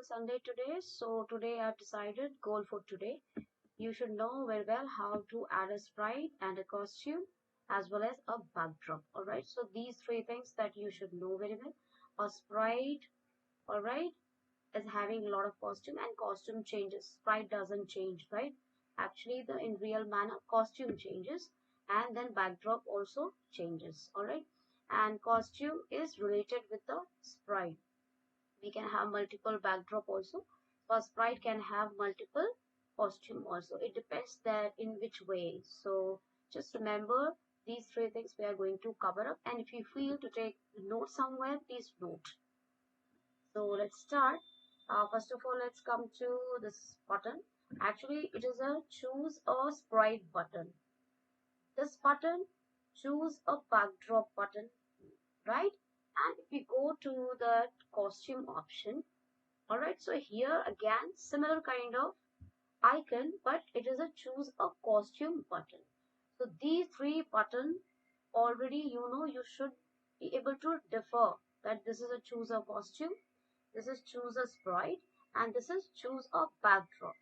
Sunday today. So today I've decided goal for today. You should know very well how to add a sprite and a costume as well as a backdrop. Alright, so these three things that you should know very well. A sprite, alright, is having a lot of costume and costume changes. Sprite doesn't change, right? Actually, in real manner, costume changes and then backdrop also changes. Alright, and costume is related with the sprite. We can have multiple backdrop also, but sprite can have multiple costume also. It depends that in which way. So just remember these three things we are going to cover up, and if you feel to take note somewhere, please note. So let's start. First of all, let's come to this button. Actually, it is a choose a sprite button. This button, choose a backdrop button, right? And if we go to the costume option, all right, so here again similar kind of icon, but it is a choose a costume button. So these three buttons already you should be able to differ that this is a choose a costume, this is choose a sprite, and this is choose a backdrop.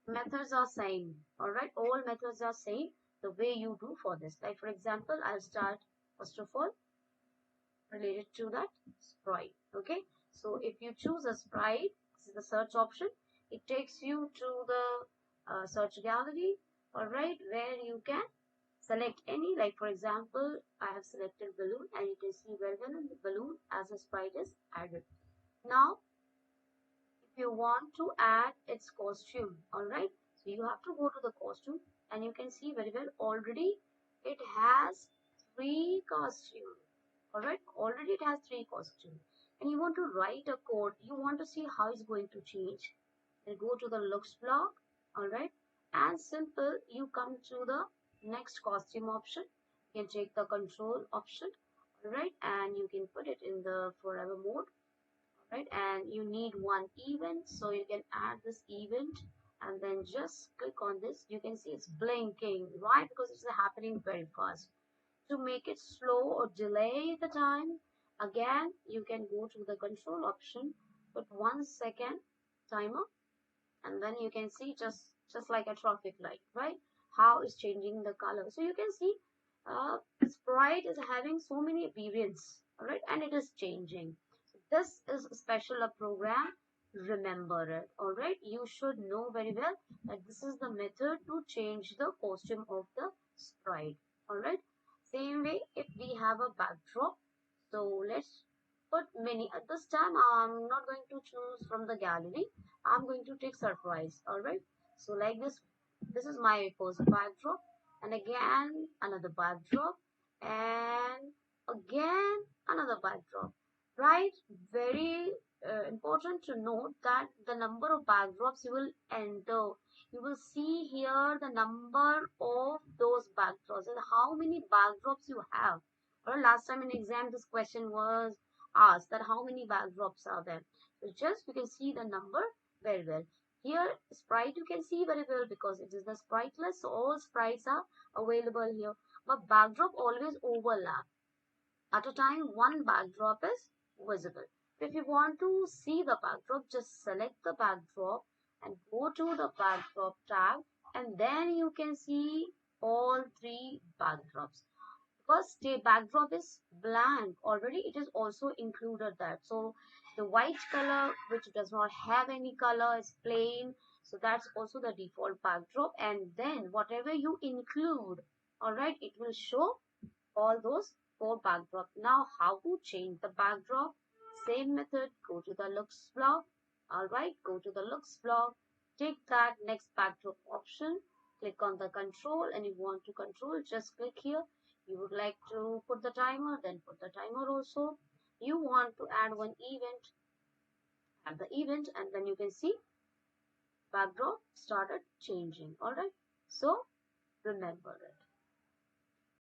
Methods are same, all right, all methods are same. The way you do for this, like for example, I'll start first of all related to that sprite. Okay, so if you choose a sprite, this is the search option. It takes you to the search gallery, all right, where you can select any, like for example, I have selected balloon, and you can see very well in the balloon as a sprite is added. Now if you want to add its costume, all right, so you have to go to the costume, and you can see very well already it has three costumes. Alright, already it has three costumes, and you want to write a code, you want to see how it's going to change, then go to the looks block, alright, and simple, you come to the next costume option. You can take the control option, alright, and you can put it in the forever mode, alright, and you need one event, so you can add this event and then just click on this. You can see it's blinking. Why? Because it's happening very fast. To make it slow or delay the time, again you can go to the control option, put 1 second timer, and then you can see just like a traffic light, right, how it's changing the color. So you can see Sprite is having so many variants, all right, and it is changing. So this is a special program, remember it, all right. You should know very well that this is the method to change the costume of the Sprite, all right. Same way, if we have a backdrop, so let's put many. At this time, I'm not going to choose from the gallery. I'm going to take surprise. All right. So like this, this is my first backdrop, and again another backdrop, and again another backdrop. Right. Very important to note that the number of backdrops you will enter, you will see here the number of those backdrops and how many backdrops you have. Or last time in exam this question was asked that how many backdrops are there. So just you can see the number very well. Here sprite you can see very well because it is the spriteless, so all sprites are available here. But backdrop always overlap. At a time one backdrop is visible. If you want to see the backdrop, just select the backdrop and go to the backdrop tab, and then you can see all three backdrops. Because the backdrop is blank already, it is also included that. So the white color which does not have any color is plain, so that's also the default backdrop. And then whatever you include, all right, it will show all those four backdrop. Now how to change the backdrop? Same method, go to the looks block, all right, go to the looks block, take that next backdrop option, click on the control, and you want to control, just click here. You would like to put the timer, then put the timer also. You want to add one event, add the event, and then you can see backdrop started changing. All right, so remember it.